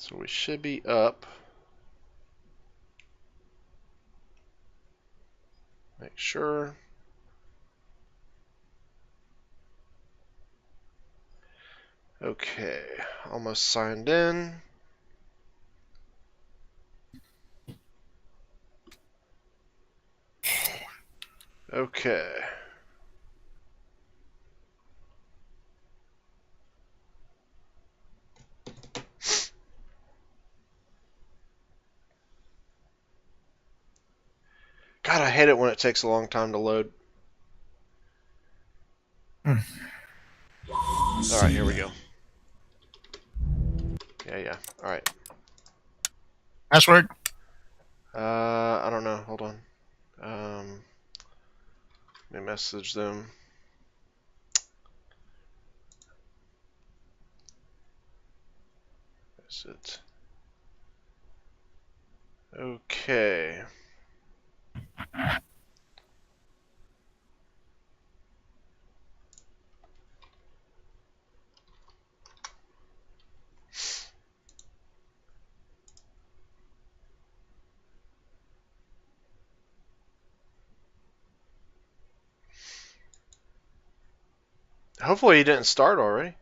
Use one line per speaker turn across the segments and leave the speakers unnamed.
So we should be up. Make sure. Okay, almost signed in. Okay. God, I hate it when it takes a long time to load. Alright, here we go. Yeah. Alright.
Password?
I don't know. Hold on. Let me message them. Is it? Okay. Hopefully he didn't start already.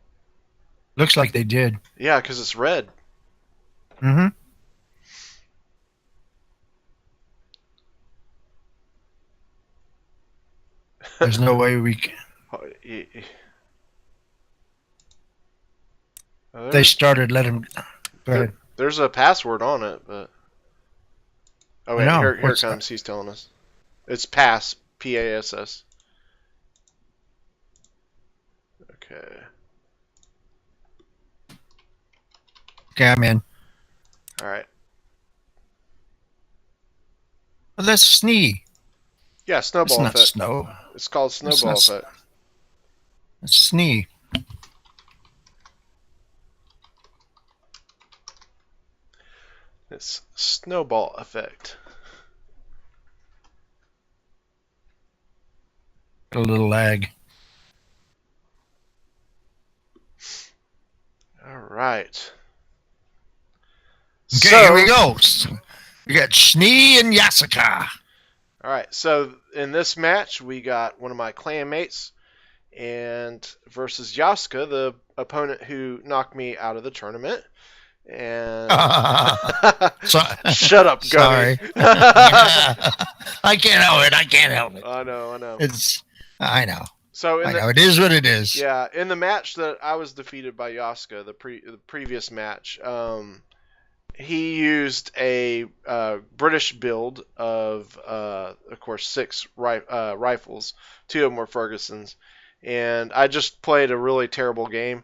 Looks like they did.
Yeah, because it's red.
Mm-hmm. There's no way we can. They started, let him. Go ahead.
There's a password on it, but. Oh, wait, here it comes. He's telling us. It's pass. P-A-S-S. Okay.
Okay, I'm in.
Alright.
Well, that's SNEE.
Yeah, snowball
effect.
effect.
Not snow.
It's called snowball effect.
It's SNEE.
It's snowball effect.
A little lag.
Alright.
Okay, here we go. We got SNEEUWBALEFFECT.
Alright, so in this match, we got one of my clanmates and versus Yasika, the opponent who knocked me out of the tournament. And shut up, Gunny.
Sorry. I can't help it. I can't help it.
I know.
I know.
So
it is what it is.
Yeah, in the match that I was defeated by Yasika, the previous match, he used a British build of course, 6 rifles. 2 of them were Ferguson's, and I just played a really terrible game.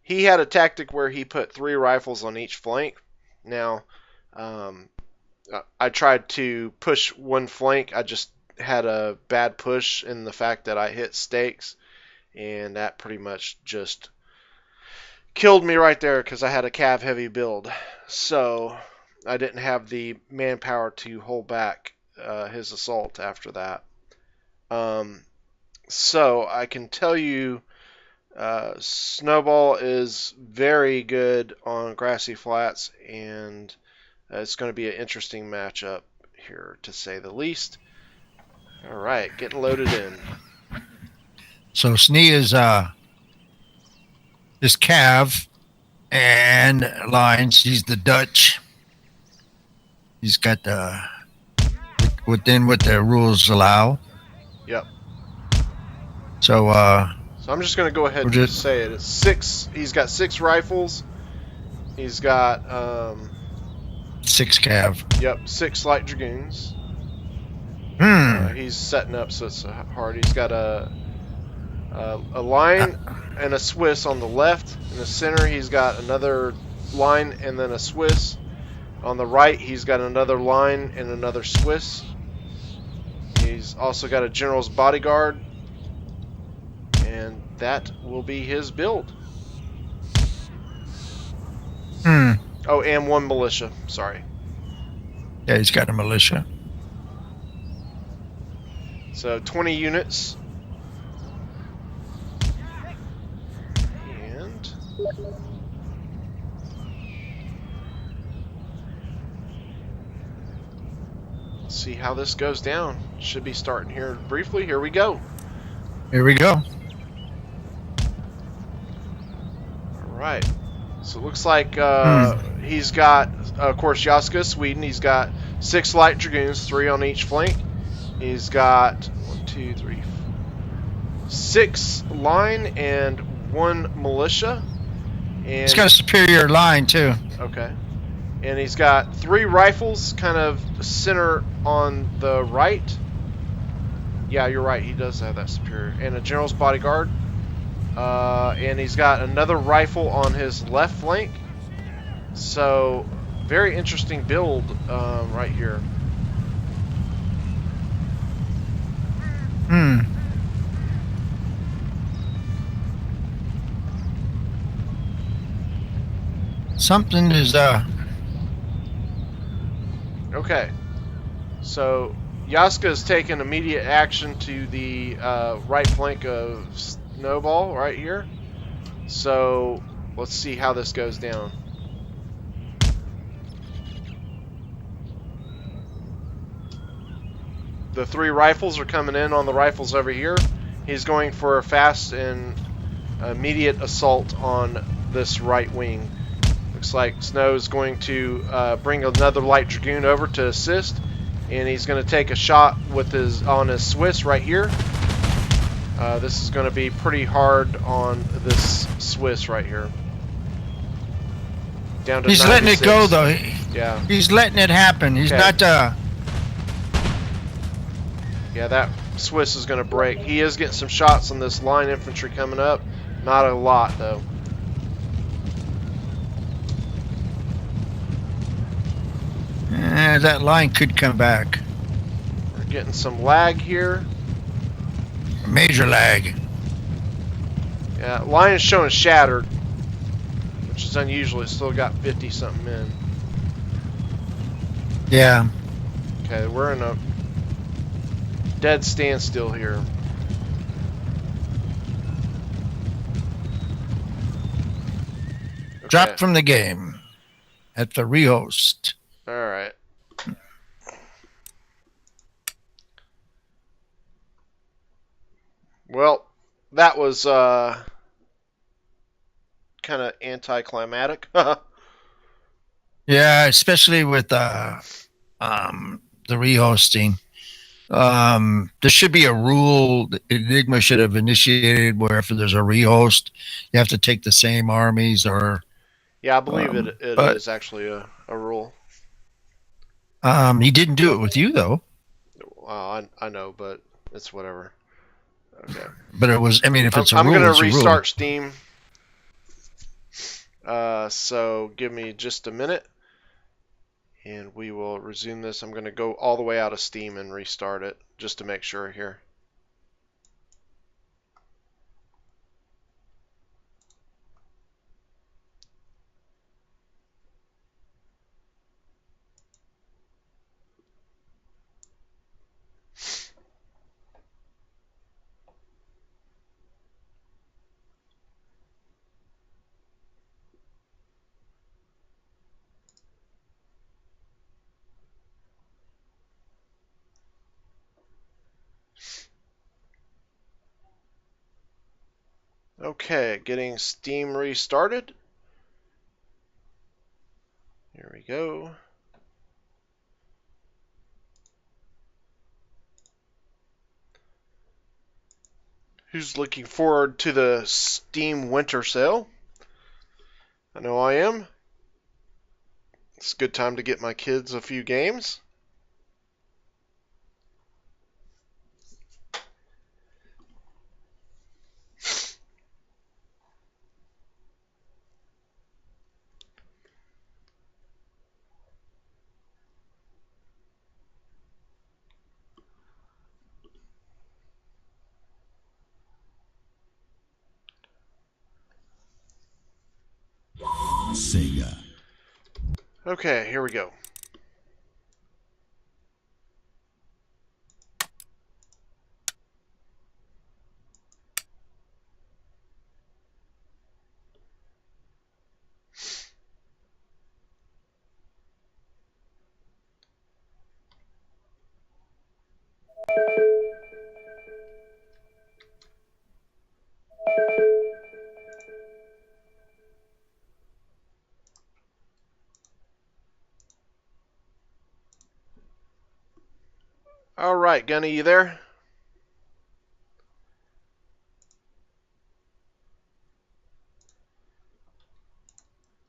He had a tactic where he put 3 rifles on each flank. Now, I tried to push one flank. I just had a bad push in the fact that I hit stakes, and that pretty much just killed me right there because I had a cav heavy build. So I didn't have the manpower to hold back his assault after that. So I can tell you Snowball is very good on grassy flats, and it's going to be an interesting matchup here, to say the least. Alright, getting loaded in.
So SNEE is this Cav and Lines. He's the Dutch. He's got the within what the rules allow.
Yep.
So
I'm just gonna go ahead and just say it. It's 6. He's got 6 rifles. He's got
6 Cav.
Yep, 6 light dragoons. He's setting up so it's hard. He's got a line and a Swiss on the left. In the center, he's got another line and then a Swiss. On the right, he's got another line and another Swiss. He's also got a general's bodyguard, and that will be his build. Oh, and 1 militia. Sorry.
Yeah, he's got a militia.
So 20 units. And see how this goes down. Should be starting here briefly. Here we go.
Here we go.
All right. So it looks like
Hmm.
he's got, of course, Yasika, Sweden. He's got 6 light dragoons, 3 on each flank. He's got 1, 2, 3, 6 line and 1 militia. And
He's got a superior line too.
okay. And he's got 3 rifles kind of center on the right. Yeah, you're right. He does have that superior. And a general's bodyguard. And he's got another rifle on his left flank. So, very interesting build right here.
Hmm. Something is
Okay. So, Yasika has taken immediate action to the right flank of Snowball right here. So, let's see how this goes down. The 3 rifles are coming in on the rifles over here. He's going for a fast and immediate assault on this right wing. Looks like Snow's going to bring another light dragoon over to assist, and he's going to take a shot with on his Swiss right here. This is going to be pretty hard on this Swiss right here. Down to
he's
96.
letting it go though.
Yeah.
He's letting it happen. He's
Okay.
not
Yeah, that Swiss is going to break. He is getting some shots on this line infantry coming up. Not a lot, though.
that line could come back.
We're getting some lag here.
Major lag.
Yeah, line is showing shattered, which is unusual. It's still got 50-something men.
Yeah.
Okay, we're in a dead standstill here. Okay.
Dropped from the game at the rehost.
All right. Well, that was kind of anticlimactic.
Yeah, especially with the rehosting. There should be a rule that Enigma should have initiated where if there's a rehost, you have to take the same armies or.
Yeah, I believe it
but,
is actually a rule.
He didn't do it with you though.
I know, but it's whatever. Okay.
But it was. I mean, if it's a
I'm
rule,
gonna
it's a
restart
rule.
Steam. So give me just a minute, and we will resume this. I'm gonna go all the way out of Steam and restart it just to make sure here. Okay, getting Steam restarted. Here we go. Who's looking forward to the Steam winter sale? I know I am. It's a good time to get my kids a few games.
Sega.
Okay, here we go. All right, Gunny, you there?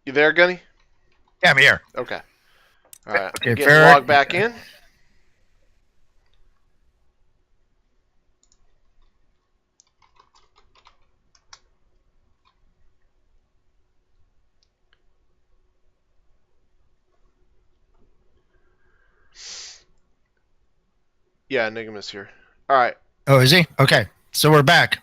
You there, Gunny?
Yeah, I'm here.
Okay. All right.
Okay,
Getting
Ferret.
logged back in. Yeah, Enigma's here. All right.
Oh, is he? Okay. So we're back.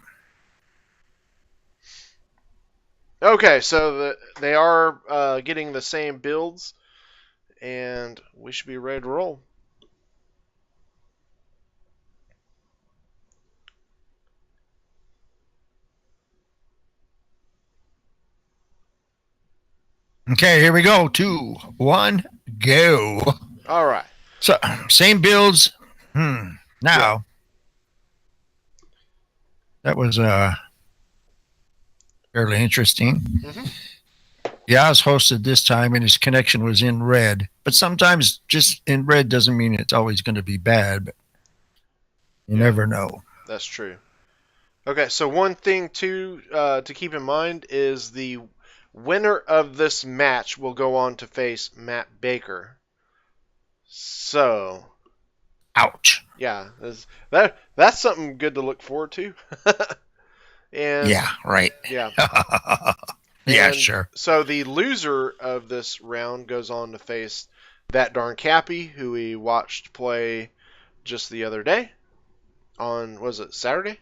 Okay, so they are getting the same builds, and we should be ready to roll.
Okay, here we go. 2, 1, go.
All right.
So, same builds. Now,
Yeah.
that was fairly interesting.
Mhm.
Yaz hosted this time, and his connection was in red. But sometimes just in red doesn't mean it's always going to be bad. But you never know.
That's true. Okay, so one thing to keep in mind is the winner of this match will go on to face Matt Baker. So,
Ouch.
yeah, that's something good to look forward to. And
yeah, right.
yeah.
Yeah,
And
sure.
So the loser of this round goes on to face that darn Cappy, who we watched play just the other day on, was it Saturday?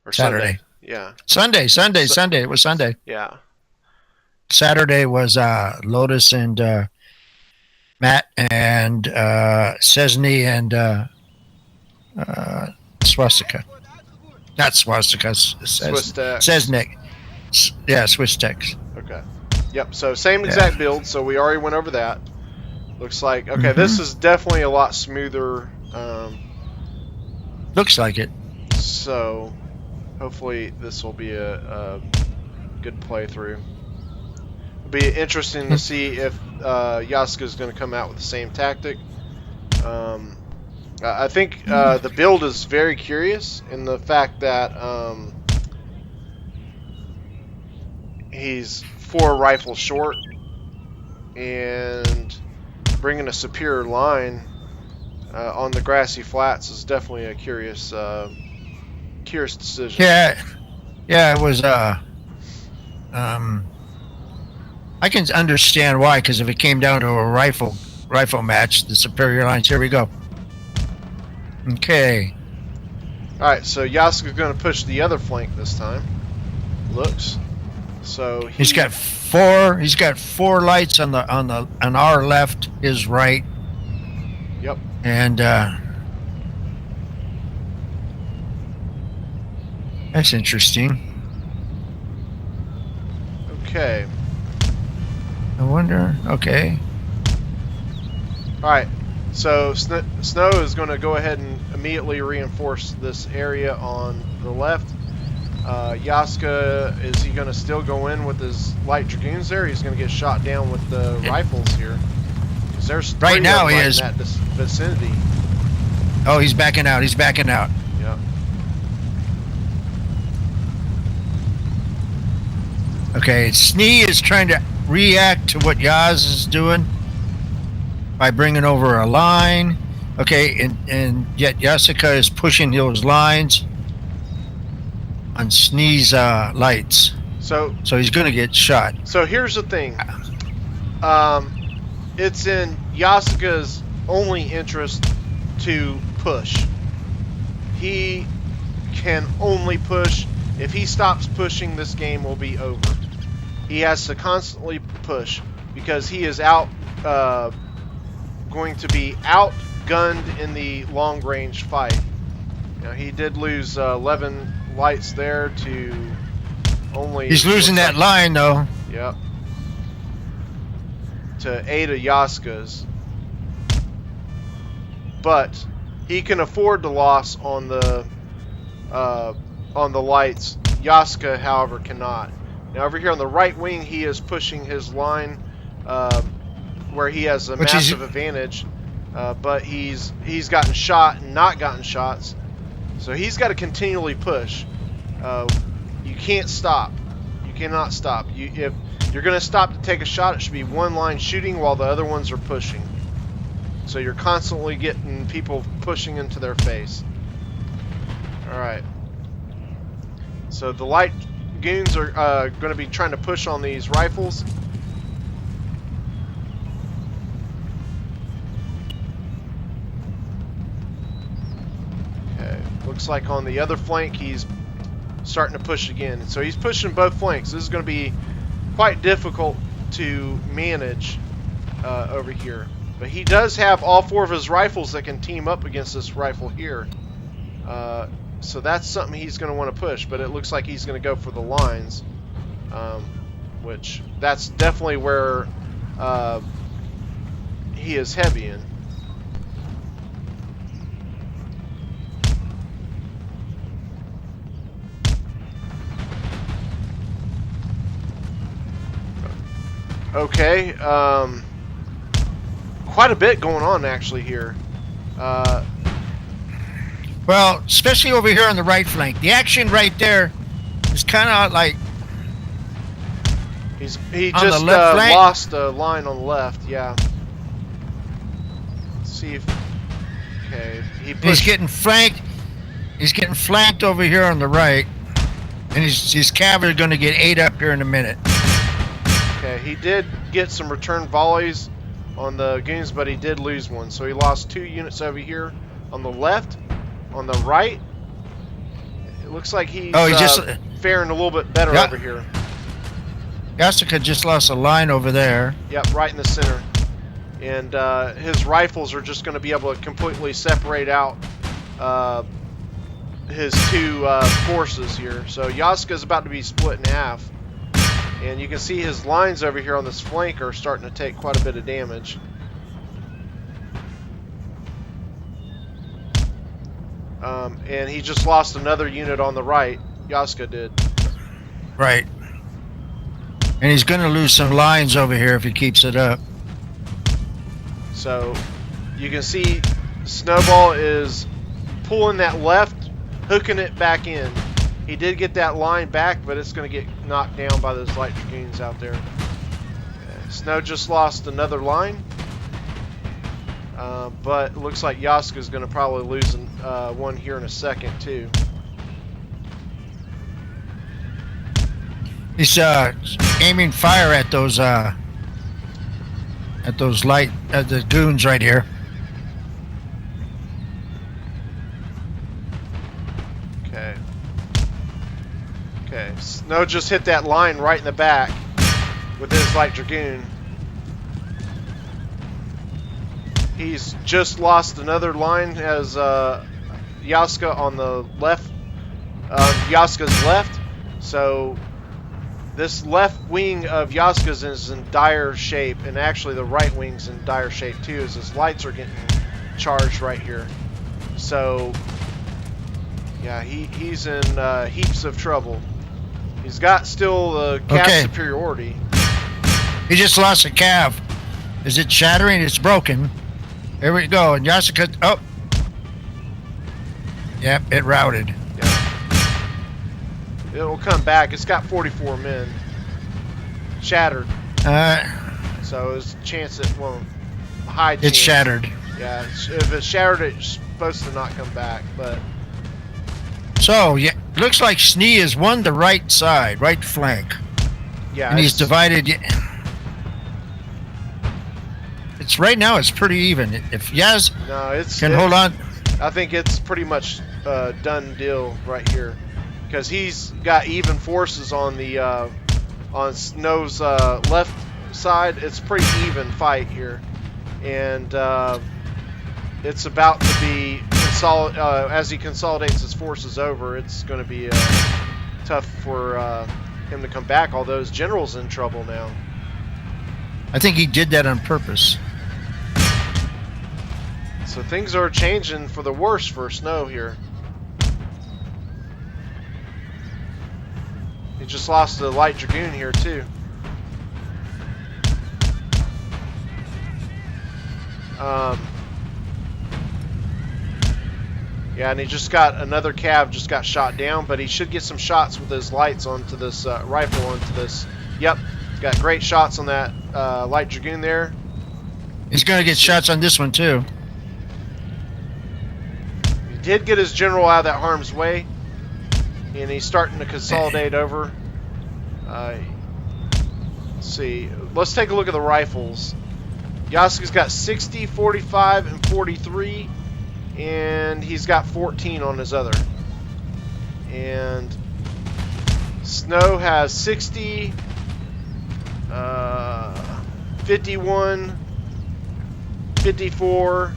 Or
Saturday.
Sunday? Yeah.
Sunday. It was Sunday.
Yeah.
Saturday was Lotus and Matt and Cesny and Swastika. Not Swastika. Cesnik. Yeah, Swiss Techs.
Okay. Yep. So same exact build. So we already went over that. Looks like okay. This is definitely a lot smoother.
Looks like it.
So hopefully this will be a good playthrough. It'll be interesting to see if Yasika is going to come out with the same tactic. I think the build is very curious in the fact that he's 4 rifles short, and bringing a superior line on the grassy flats is definitely a curious decision.
Yeah, it was. I can understand why, because if it came down to a rifle match, the superior lines. Here we go. Okay.
All right, so Yasika's going to push the other flank this time. Looks. So
he's got 4. He's got 4 lights on our left, his right.
Yep.
And that's interesting.
Okay.
I wonder. Okay.
All right. So Snow is going to go ahead and immediately reinforce this area on the left. Yasika, is he going to still go in with his light dragoons there? He's going to get shot down with the rifles here. Because there's 3
right now he is
in that vicinity.
Oh, he's backing out.
Yeah.
Okay, Snee is trying to react to what Yaz is doing by bringing over a line. Okay, and yet Yasika is pushing those lines on Snee's lights. So he's going to get shot.
So here's the thing. It's in Yasika's only interest to push. He can only push. If he stops pushing, this game will be over. He has to constantly push because he is going to be outgunned in the long-range fight. Now, he did lose 11 lights there to only...
He's losing that line, though.
Yep. To 8 of Yasika's. But he can afford the loss on the lights. Yasika, however, cannot. Now, over here on the right wing, he is pushing his line where he has a massive advantage. but he's gotten shot and not gotten shots, so he's got to continually push. You can't stop. You cannot stop. If you're going to stop to take a shot, it should be one line shooting while the other ones are pushing. So you're constantly getting people pushing into their face. Alright. So the light goons are going to be trying to push on these rifles. Okay. Looks like on the other flank he's starting to push again. And so he's pushing both flanks. This is going to be quite difficult to manage over here. But he does have all 4 of his rifles that can team up against this rifle here. So that's something he's going to want to push. But it looks like he's going to go for the lines. Which, that's definitely where he is heavy in. Okay, quite a bit going on actually here.
Well, especially over here on the right flank. The action right there is kind of like...
He just lost a line on the left, yeah. Let's see if... Okay,
he's getting flanked. He's getting flanked over here on the right. And his cavalry are going to get ate up here in a minute.
Okay, he did get some return volleys on the goons, but he did lose one. So he lost 2 units over here on the left. On the right, it looks like he's faring a little bit better over here.
Yasika just lost a line over there.
Yep, right in the center. And his rifles are just going to be able to completely separate out his 2 forces here. So Yasika's about to be split in half. And you can see his lines over here on this flank are starting to take quite a bit of damage. And he just lost another unit on the right. Yasika did.
Right. And he's going to lose some lines over here if he keeps it up.
So you can see Snowball is pulling that left, hooking it back in. He did get that line back, but it's going to get knocked down by those light dragoons out there. Okay. Snow just lost another line. But it looks like Yasika's going to probably lose one here in a second too.
He's aiming fire at those the goons right here.
Okay. Okay. Snow just hit that line right in the back with his light dragoon. He's just lost another line as Yasika on the left, Yasika's left. So this left wing of Yasika's is in dire shape, and actually the right wing's in dire shape too, as his lights are getting charged right here. So yeah, he's in heaps of trouble. He's got still the cav superiority.
He just lost a cav. Is it shattering? It's broken. Here we go, and Yasika, oh. Yep, it routed.
Yeah. It'll come back. It's got 44 men. Shattered. So there's a chance it won't. High chance.
It's shattered.
Yeah, if it's shattered, it's supposed to not come back, but...
So, yeah, looks like SNEE has won the right side, right flank.
Yeah.
And he's divided... It's right now. It's pretty even. If Yaz can hold on,
I think it's pretty much done deal right here, because he's got even forces on the on Snow's left side. It's pretty even fight here, and it's about to be as he consolidates his forces over. It's going to be tough for him to come back. All those generals in trouble now.
I think he did that on purpose.
So things are changing for the worse for Snow here. He just lost the light dragoon here too. Yeah, and he just got another cav just got shot down, but he should get some shots with his lights onto this rifle onto this. Yep, got great shots on that light dragoon there.
He's going to get shots on this one too.
He did get his general out of that harm's way, and he's starting to consolidate over. Let's see. Let's take a look at the rifles. Yasika's got 60, 45, and 43. And he's got 14 on his other. And Snow has 60, 51, 54,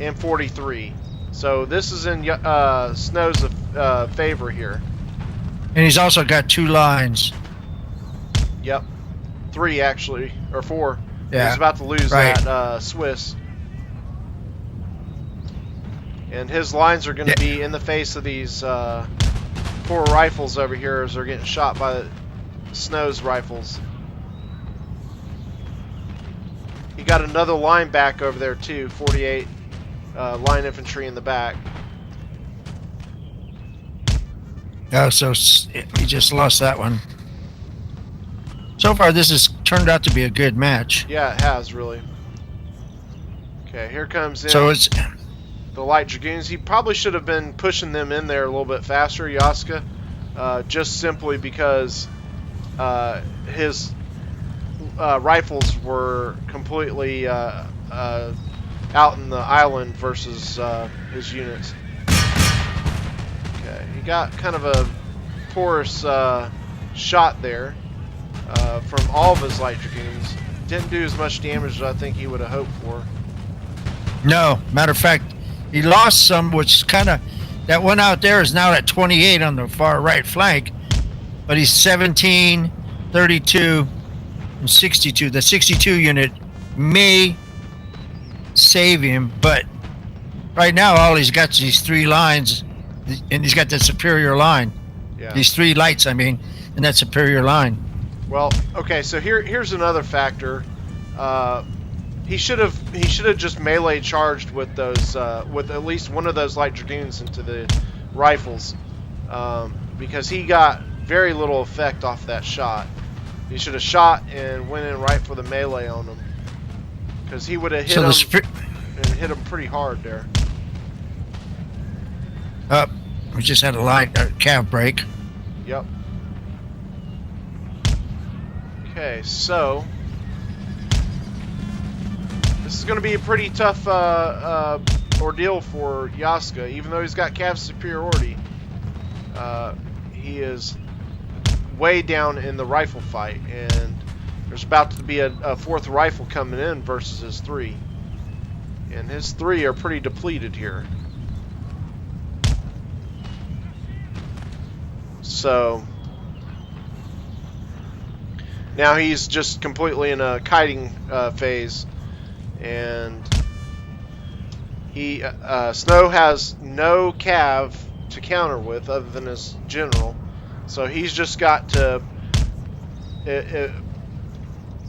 and 43. So this is in Snow's favor here.
And he's also got 2 lines.
Yep. 3 actually, or 4.
Yeah.
He's about to lose that Swiss. And his lines are going to be in the face of these 4 rifles over here as they're getting shot by Snow's rifles. He got another line back over there too, 48 line infantry in the back.
Oh, so he just lost that one. So far, this has turned out to be a good match.
Yeah, it has really. Okay, here comes in.
So it's
the light dragoons. He probably should have been pushing them in there a little bit faster, Yasika, just simply because his rifles were completely out in the island versus his units. Okay, he got kind of a porous shot there from all of his light dragoons. Didn't do as much damage as I think he would have hoped for.
no, matter of fact, he lost some, which kind of, that one out there is now at 28 on the far right flank, but he's 17, 32, and 62. The 62 unit may save him, but right now all he's got is these 3 lines, and he's got that superior line.
Yeah.
These 3 lights, I mean, and that superior line.
Well, okay, so here's another factor. He should have just melee charged with those with at least one of those light dragoons into the rifles, because he got very little effect off that shot. He should have shot and went in right for the melee on him, because he would have hit him and hit him pretty hard there.
We just had a cav break.
Yep. Okay, so this is going to be a pretty tough ordeal for Yasika. Even though he's got cav superiority, he is way down in the rifle fight, and there's about to be a 4th rifle coming in versus his 3. And his 3 are pretty depleted here. So now he's just completely in a kiting phase, and he Snow has no cav to counter with other than his general, so he's just got to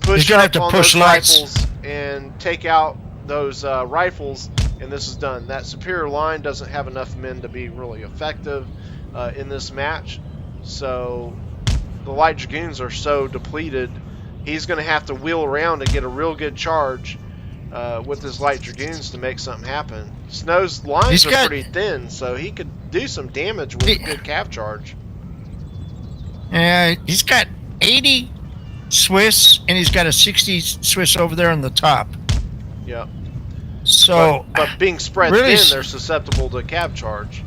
push up on those rifles and take out those rifles, and this is done. That superior line doesn't have enough men to be really effective in this match, so the light dragoons are so depleted, he's going to have to wheel around and get a real good charge with his light dragoons to make something happen. Snow's lines are pretty thin, so he could do some damage with a good cav charge.
Yeah, he's got 80 Swiss, and he's got a 60 Swiss over there on the top.
Yep.
So,
but being spread
really
thin, they're susceptible to cav charge.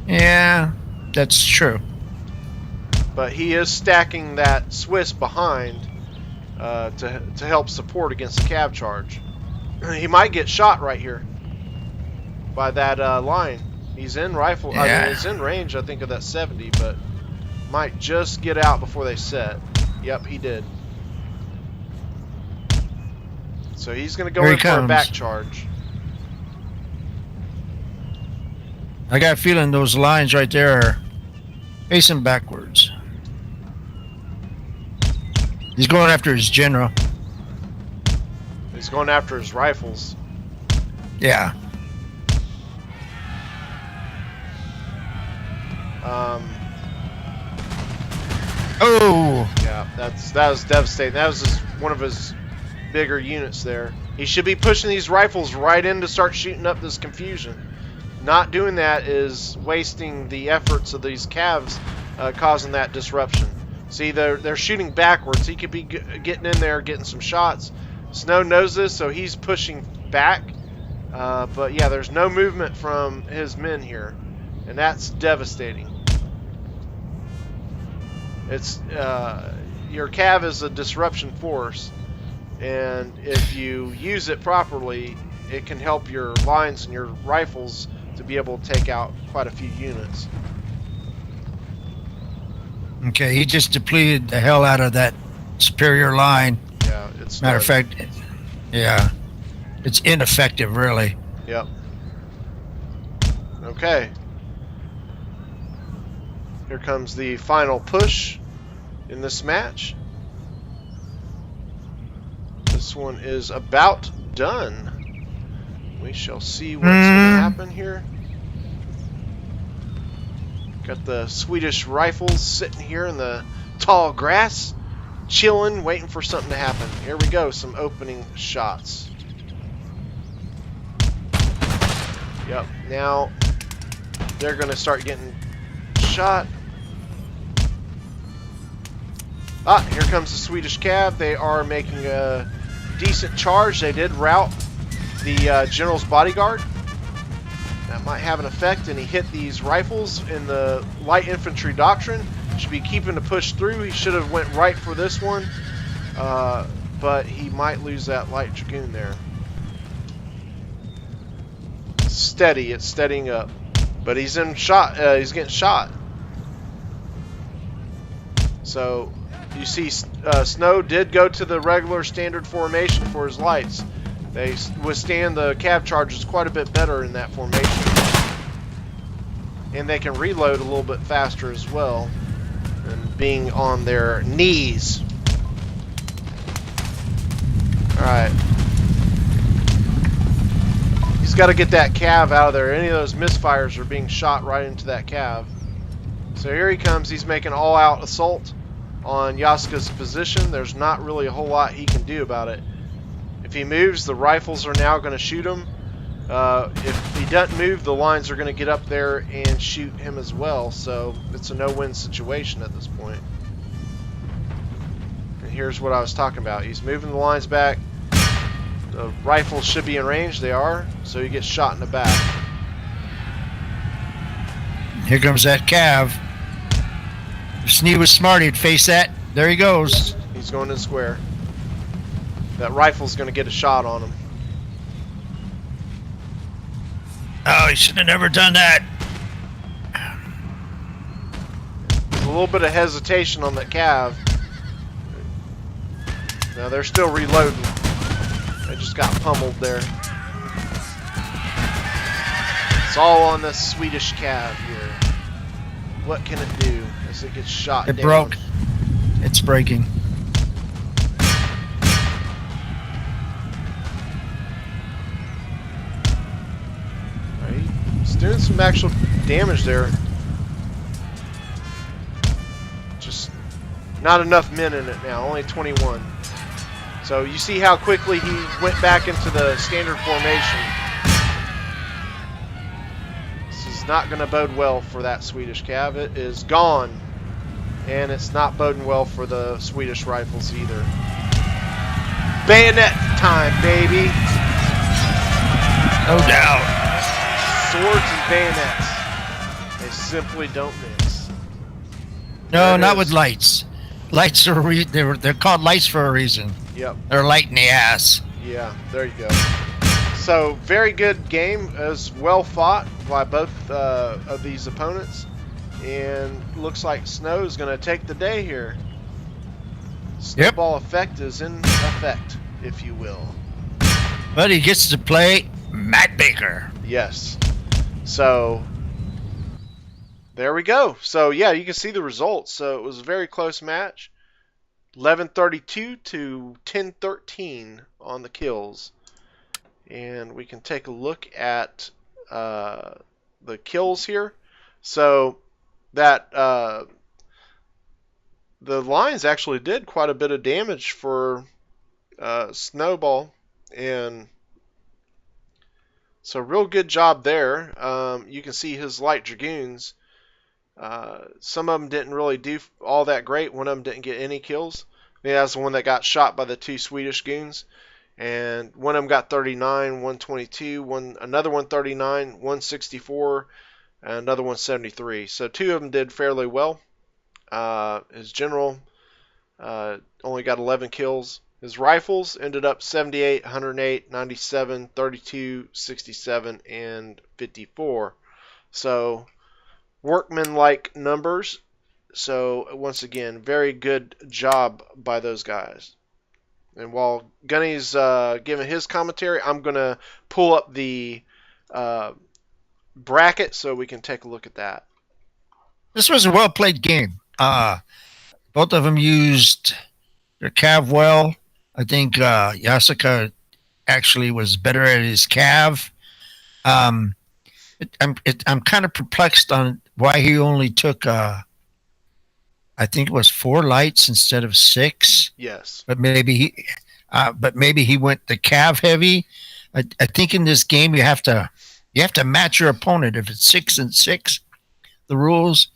Yeah, that's true.
But he is stacking that Swiss behind to help support against the cav charge. He might get shot right here by that line. He's in rifle.
Yeah.
I mean, he's in range, I think, of that 70, but might just get out before they set. Yep, he did. So he's going to go in for a back charge.
I got a feeling those lines right there are facing backwards. He's going after his general.
He's going after his rifles.
Yeah. Oh!
Yeah, that was devastating. That was one of his bigger units there. He should be pushing these rifles right in to start shooting up this confusion. Not doing that is wasting the efforts of these calves, causing that disruption. See, they're shooting backwards. He could be getting in there, getting some shots. Snow knows this, so he's pushing back. But yeah, there's no movement from his men here, and that's devastating. It's your cav is a disruption force, and if you use it properly, it can help your lines and your rifles to be able to take out quite a few units.
Okay, he just depleted the hell out of that superior line.
Yeah, it's
matter of fact, yeah, it's ineffective, really.
Yep. Okay. Here comes the final push in this match. This one is about done. We shall see what's going to happen here. Got the Swedish rifles sitting here in the tall grass, chilling, waiting for something to happen. Here we go, some opening shots. Yep, now they're going to start getting shot. Ah, here comes the Swedish cav. They are making a decent charge. They did rout the general's bodyguard. That might have an effect, and he hit these rifles in the light infantry doctrine. Should be keeping to push through. He should have went right for this one, but he might lose that light dragoon there. Steady, it's steadying up, but he's in shot. He's getting shot. So you see, Snow did go to the regular standard formation for his lights. They withstand the cav charges quite a bit better in that formation. And they can reload a little bit faster as well than being on their knees. Alright. He's got to get that cav out of there. Any of those misfires are being shot right into that cav. So here he comes. He's making all-out assault on YASIKA's position. There's not really a whole lot he can do about it. If he moves, the rifles are now going to shoot him. If he doesn't move, the lines are going to get up there and shoot him as well. So it's a no-win situation at this point. And here's what I was talking about. He's moving the lines back. The rifles should be in range. They are. So he gets shot in the back.
Here comes that cav. If Snee was smart, he'd face that. There he goes.
He's going in square. That rifle's going to get a shot on him.
Oh, he should have never done that.
There's a little bit of hesitation on that cav. Now they're still reloading. They just got pummeled there. It's all on this Swedish cav here. What can it do as it gets shot down?
It broke. It's breaking.
It's doing some actual damage there. Just not enough men in it now. Only 21. So you see how quickly he went back into the standard formation. This is not going to bode well for that Swedish cav. It is gone. And it's not boding well for the Swedish rifles either. Bayonet time, baby.
No doubt.
Swords and bayonets. They simply don't mix.
No, not with lights. Lights are they're called lights for a reason.
Yep.
They're light in the ass.
Yeah, there you go. So, very good game. It was well fought by both of these opponents. And looks like Snow is going to take the day here. Snowball effect is in effect, if you will.
But he gets to play Matt Baker.
Yes. So, there we go. So, yeah, you can see the results. So, it was a very close match. 11:32 to 10:13 on the kills. And we can take a look at the kills here. So, that the lines actually did quite a bit of damage for Snowball, and so real good job there. You can see his light dragoons. Some of them didn't really do all that great. One of them didn't get any kills. Yeah, that's the one that got shot by the two Swedish goons. And one of them got 39, 122, another one 39, 164, and another one 73. So two of them did fairly well. His general only got 11 kills. His rifles ended up 78, 108, 97, 32, 67, and 54. So workman-like numbers. So once again, very good job by those guys. And while Gunny's giving his commentary, I'm going to pull up the uh, bracket so we can take a look at that.
This was a well played game. Both of them used their cav well. I think Yasika actually was better at his cav. I'm kind of perplexed on why he only took I think it was 4 lights instead of 6.
Yes.
But maybe he went the cav heavy. I think in this game you have to match your opponent. If it's 6 and 6, the rules,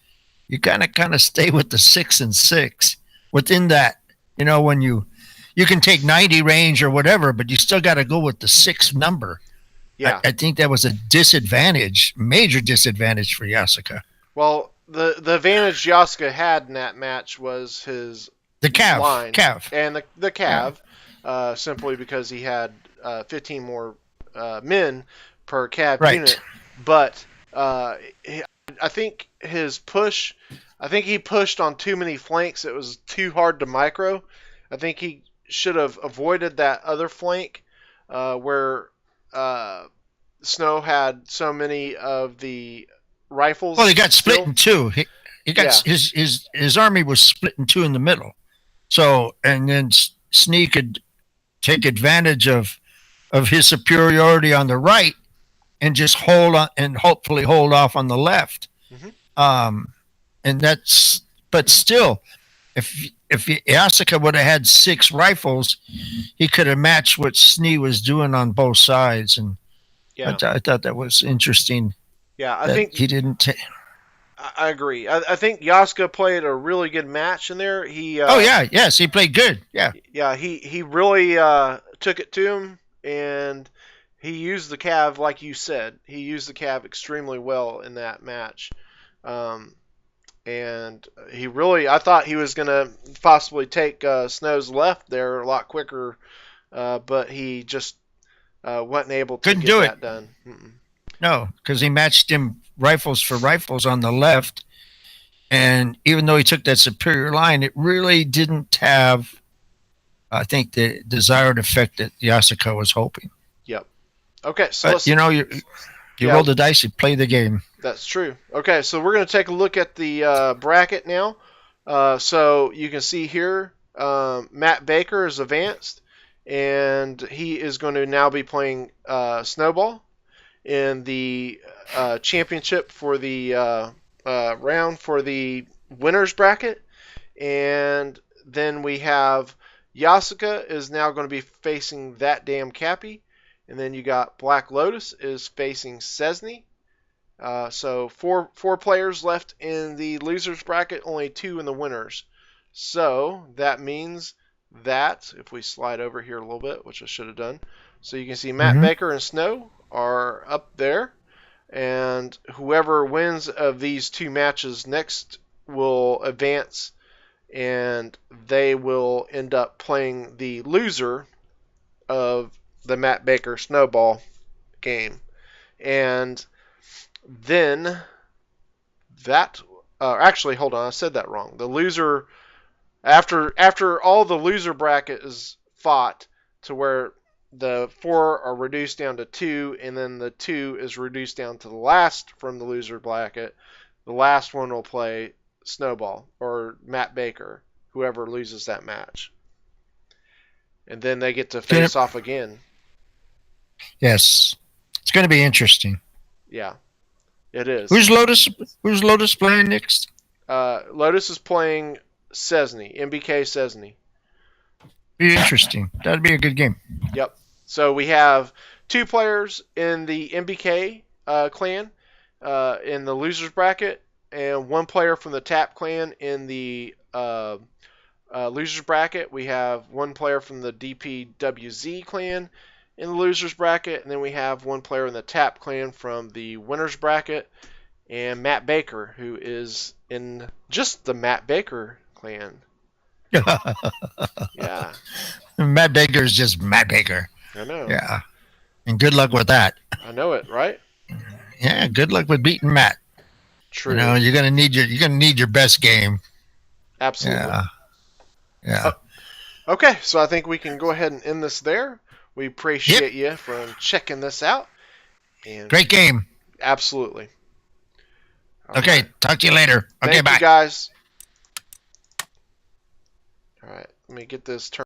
you kind of stay with the 6 and 6. Within that, when you can take 90 range or whatever, but you still got to go with the 6 number.
Yeah.
I think that was a disadvantage, major disadvantage for Yasika.
Well, the advantage Yasika had in that match was his
cav
line and the cav, simply because he had 15 more men per cav unit. But I think his push, he pushed on too many flanks. It was too hard to micro. I think he should have avoided that other flank where Snow had so many of the rifles.
Well, he got split in two. He got his army was split in two in the middle. So, and then Snee could take advantage of his superiority on the right and just hold on and hopefully hold off on the left. Mm-hmm. And that's, but still, if Yasika would have had 6 rifles, he could have matched what Snee was doing on both sides. And I thought that was interesting.
Yeah, I think
he didn't.
I agree. I think Yasika played a really good match in there. He.
Yes, he played good. Yeah.
Yeah, he really took it to him, and he used the cav like you said. He used the cav extremely well in that match, and he really. I thought he was gonna possibly take Snow's left there a lot quicker, but he just wasn't able to get that done. Mm-mm.
No, because he matched him rifles for rifles on the left. And even though he took that superior line, it really didn't have, I think, the desired effect that Yasika was hoping.
Yep. Okay, so
but, you roll the dice, you play the game.
That's true. Okay, so we're going to take a look at the bracket now. So you can see here, Matt Baker is advanced, and he is going to now be playing Snowball in the championship for the round for the winners bracket. And then we have Yasika is now going to be facing That Damn Cappy. And then you got Black Lotus is facing Cesny. So four players left in the losers bracket, only 2 in the winners. So that means that, if we slide over here a little bit, which I should have done, so you can see Matt Baker and Snow are up there, and whoever wins of these 2 matches next will advance, and they will end up playing the loser of the Matt Baker Snowball game. And then that actually, hold on, I said that wrong. The loser, after all the loser bracket is fought to where the 4 are reduced down to 2, and then the 2 is reduced down to the last from the loser bracket. The last one will play Snowball or Matt Baker, whoever loses that match. And then they get to face off again.
Yes. It's going to be interesting.
Yeah. It is.
Who's Lotus playing next?
Lotus is playing Cesny, MBK Cesny.
Be interesting. That'd be a good game.
Yep. So we have 2 players in the MBK clan in the losers bracket, and 1 player from the Tap clan in the losers bracket. We have 1 player from the D.P.W.Z. clan in the losers bracket, and then we have 1 player in the Tap clan from the winners bracket, and Matt Baker, who is in just the Matt Baker clan. Yeah.
Matt Baker is just Matt Baker.
I know.
Yeah. And good luck with that.
I know it, right?
Yeah, good luck with beating Matt.
True.
You know, you're gonna need your best game.
Absolutely.
Yeah. Yeah.
Okay, so I think we can go ahead and end this there. We appreciate you for checking this out. And
great game.
Absolutely. All
okay,
right.
talk to you later. Okay,
Thank
bye.
you guys. All right, let me get this turned.